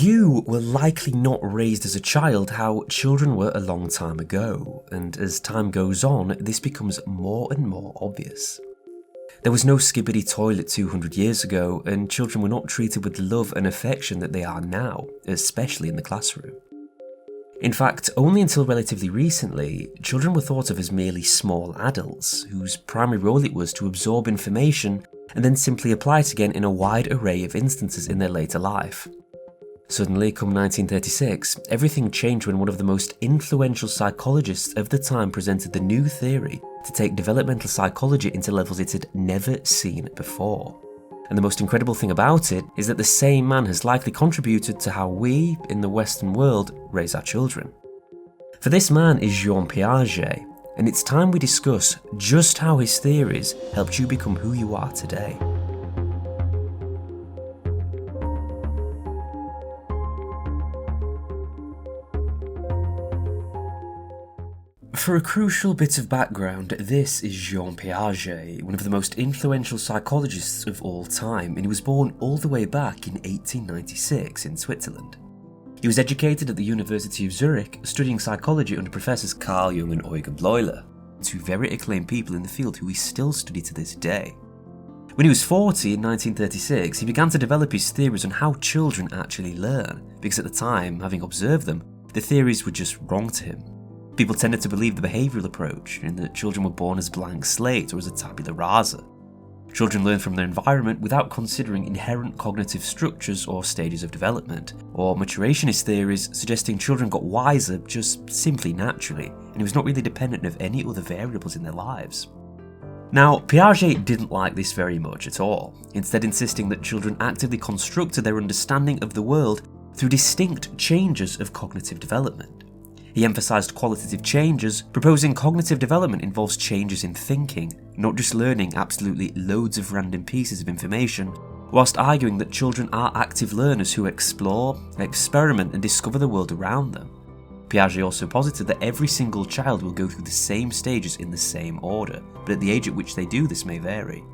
You were likely not raised as a child how children were a long time ago, and as time goes on, this becomes more and more obvious. There was no skibbity toilet 200 years ago, and children were not treated with the love and affection that they are now, especially in the classroom. In fact, only until relatively recently, children were thought of as merely small adults, whose primary role it was to absorb information and then simply apply it again in a wide array of instances in their later life. Suddenly, come 1936, everything changed when one of the most influential psychologists of the time presented the new theory to take developmental psychology into levels it had never seen before. And the most incredible thing about it is that the same man has likely contributed to how we, in the Western world, raise our children. For this man is Jean Piaget, and it's time we discuss just how his theories helped you become who you are today. For a crucial bit of background, this is Jean Piaget, one of the most influential psychologists of all time, and he was born all the way back in 1896 in Switzerland. He was educated at the University of Zurich, studying psychology under Professors Carl Jung and Eugen Bleuler, two very acclaimed people in the field who we still study to this day. When he was 40 in 1936, he began to develop his theories on how children actually learn, because at the time, having observed them, the theories were just wrong to him. People tended to believe the behavioural approach, in that children were born as blank slates or as a tabula rasa. Children learn from their environment without considering inherent cognitive structures or stages of development, or maturationist theories suggesting children got wiser just simply naturally, and it was not really dependent of any other variables in their lives. Now, Piaget didn't like this very much at all, instead insisting that children actively constructed their understanding of the world through distinct changes of cognitive development. He emphasised qualitative changes, proposing cognitive development involves changes in thinking, not just learning absolutely loads of random pieces of information, whilst arguing that children are active learners who explore, experiment and discover the world around them. Piaget also posited that every single child will go through the same stages in the same order, but at the age at which they do this may vary.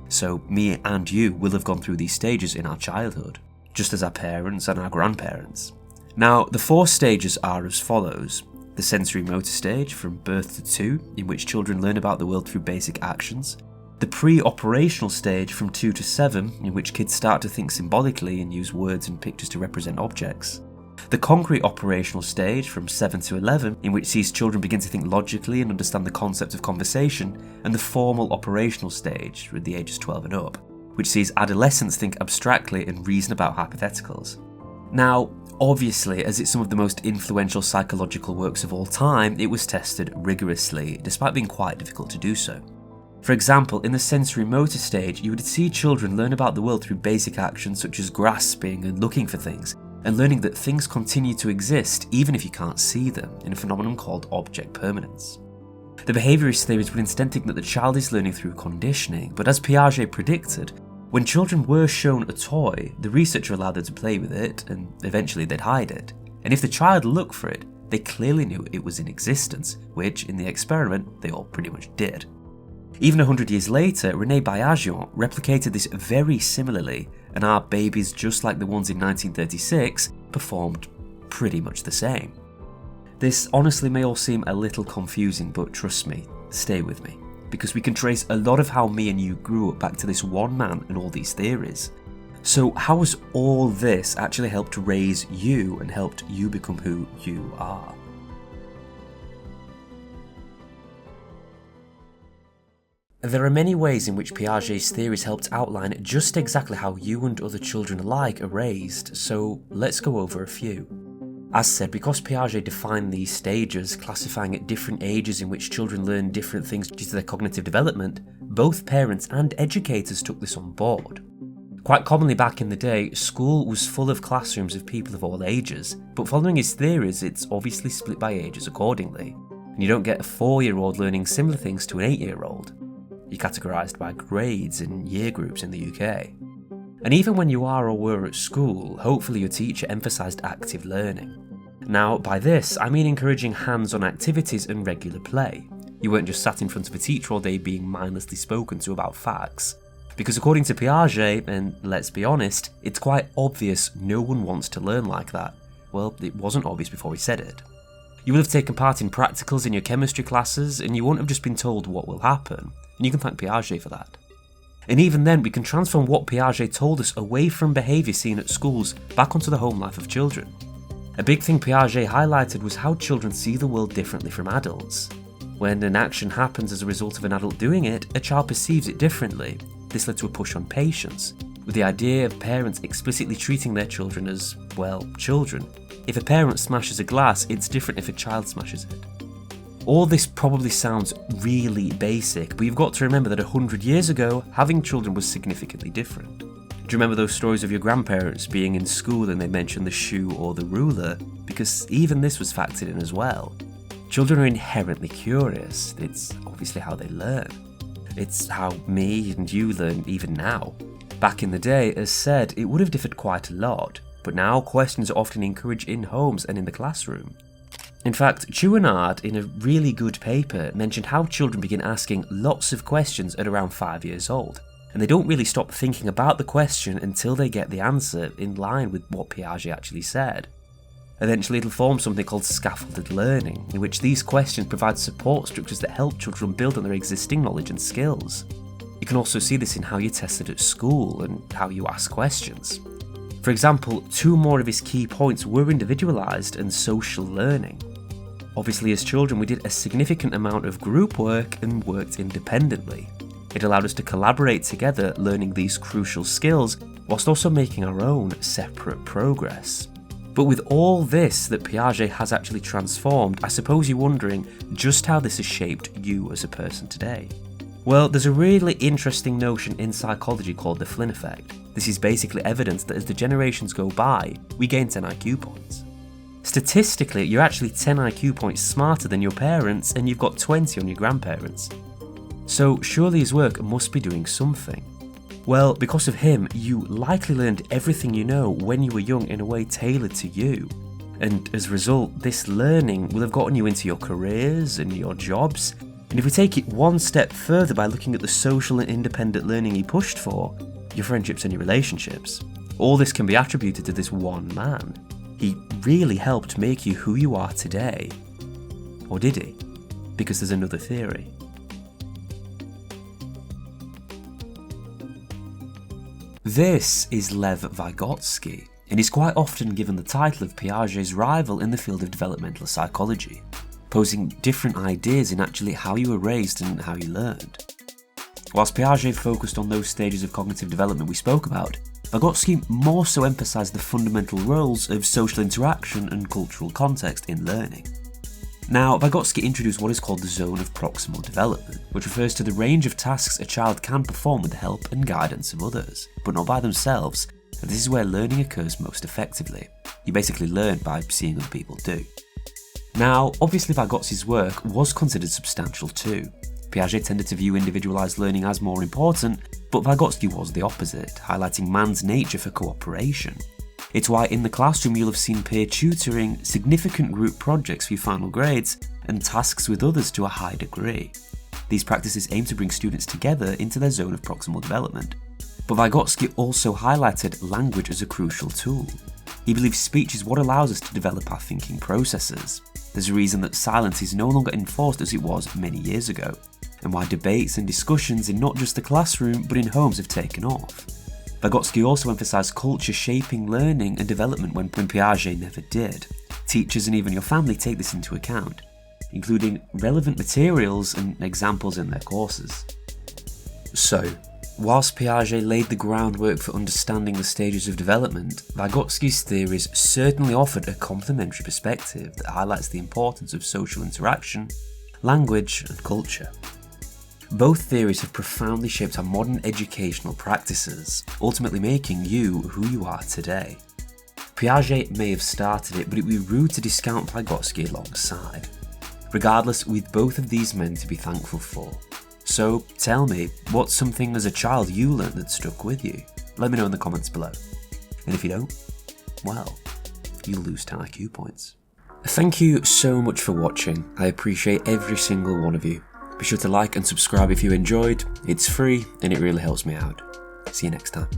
So me and you will have gone through these stages in our childhood, just as our parents and our grandparents. Now, the 4 stages are as follows: the sensory motor stage from birth to 2, in which children learn about the world through basic actions; the pre-operational stage from 2 to 7, in which kids start to think symbolically and use words and pictures to represent objects; the concrete operational stage from 7 to 11, in which sees children begin to think logically and understand the concept of conversation; and the formal operational stage, at the ages 12 and up, which sees adolescents think abstractly and reason about hypotheticals. Now, obviously, as it's some of the most influential psychological works of all time, it was tested rigorously, despite being quite difficult to do so. For example, in the sensory motor stage, you would see children learn about the world through basic actions such as grasping and looking for things, and learning that things continue to exist even if you can't see them, in a phenomenon called object permanence. The behaviourist theories would instead think that the child is learning through conditioning, but as Piaget predicted, when children were shown a toy, the researcher allowed them to play with it, and eventually they'd hide it. And if the child looked for it, they clearly knew it was in existence, which, in the experiment, they all pretty much did. Even 100 years later, René Baillargeon replicated this very similarly, and our babies, just like the ones in 1936, performed pretty much the same. This honestly may all seem a little confusing, but trust me, stay with me, because we can trace a lot of how me and you grew up back to this one man and all these theories. So how has all this actually helped raise you and helped you become who you are? There are many ways in which Piaget's theories helped outline just exactly how you and other children alike are raised, so let's go over a few. As said, because Piaget defined these stages, classifying at different ages in which children learn different things due to their cognitive development, both parents and educators took this on board. Quite commonly back in the day, school was full of classrooms of people of all ages, but following his theories, it's obviously split by ages accordingly. And you don't get a 4-year-old learning similar things to an 8-year-old. You're categorised by grades and year groups in the UK. And even when you are or were at school, hopefully your teacher emphasised active learning. Now, by this, I mean encouraging hands-on activities and regular play. You weren't just sat in front of a teacher all day being mindlessly spoken to about facts. Because according to Piaget, and let's be honest, it's quite obvious no one wants to learn like that. Well, it wasn't obvious before he said it. You will have taken part in practicals in your chemistry classes, and you won't have just been told what will happen, and you can thank Piaget for that. And even then, we can transform what Piaget told us away from behaviour seen at schools back onto the home life of children. A big thing Piaget highlighted was how children see the world differently from adults. When an action happens as a result of an adult doing it, a child perceives it differently. This led to a push on patience, with the idea of parents explicitly treating their children as, well, children. If a parent smashes a glass, it's different if a child smashes it. All this probably sounds really basic, but you've got to remember that 100 years ago, having children was significantly different. Do you remember those stories of your grandparents being in school and they mentioned the shoe or the ruler? Because even this was factored in as well. Children are inherently curious. It's obviously how they learn. It's how me and you learn even now. Back in the day, as said, it would have differed quite a lot, but now questions are often encouraged in homes and in the classroom. In fact, Chouinard, in a really good paper, mentioned how children begin asking lots of questions at around 5 years old, and they don't really stop thinking about the question until they get the answer in line with what Piaget actually said. Eventually it'll form something called scaffolded learning, in which these questions provide support structures that help children build on their existing knowledge and skills. You can also see this in how you're tested at school and how you ask questions. For example, 2 more of his key points were individualised and social learning. Obviously, as children, we did a significant amount of group work and worked independently. It allowed us to collaborate together, learning these crucial skills, whilst also making our own separate progress. But with all this that Piaget has actually transformed, I suppose you're wondering just how this has shaped you as a person today. Well, there's a really interesting notion in psychology called the Flynn effect. This is basically evidence that as the generations go by, we gain 10 IQ points. Statistically, you're actually 10 IQ points smarter than your parents, and you've got 20 on your grandparents. So surely his work must be doing something. Well, because of him, you likely learned everything you know when you were young in a way tailored to you. And as a result, this learning will have gotten you into your careers and your jobs. And if we take it one step further by looking at the social and independent learning he pushed for, your friendships and your relationships, all this can be attributed to this one man. He really helped make you who you are today. Or did he? Because there's another theory. This is Lev Vygotsky, and he's quite often given the title of Piaget's rival in the field of developmental psychology, posing different ideas in actually how you were raised and how you learned. Whilst Piaget focused on those stages of cognitive development we spoke about, Vygotsky more so emphasised the fundamental roles of social interaction and cultural context in learning. Now, Vygotsky introduced what is called the zone of proximal development, which refers to the range of tasks a child can perform with the help and guidance of others, but not by themselves, and this is where learning occurs most effectively. You basically learn by seeing other people do. Now, obviously Vygotsky's work was considered substantial too. Piaget tended to view individualised learning as more important, but Vygotsky was the opposite, highlighting man's nature for cooperation. It's why in the classroom you'll have seen peer tutoring, significant group projects for your final grades, and tasks with others to a high degree. These practices aim to bring students together into their zone of proximal development. But Vygotsky also highlighted language as a crucial tool. He believes speech is what allows us to develop our thinking processes. There's a reason that silence is no longer enforced as it was many years ago, and why debates and discussions in not just the classroom but in homes have taken off. Vygotsky also emphasised culture shaping learning and development when Piaget never did. Teachers and even your family take this into account, including relevant materials and examples in their courses. So, whilst Piaget laid the groundwork for understanding the stages of development, Vygotsky's theories certainly offered a complementary perspective that highlights the importance of social interaction, language, and culture. Both theories have profoundly shaped our modern educational practices, ultimately making you who you are today. Piaget may have started it, but it would be rude to discount Vygotsky alongside. Regardless, with both of these men to be thankful for. So tell me, what's something as a child you learnt that stuck with you? Let me know in the comments below. And if you don't, well, you'll lose 10 IQ points. Thank you so much for watching. I appreciate every single one of you. Be sure to like and subscribe if you enjoyed. It's free and it really helps me out. See you next time.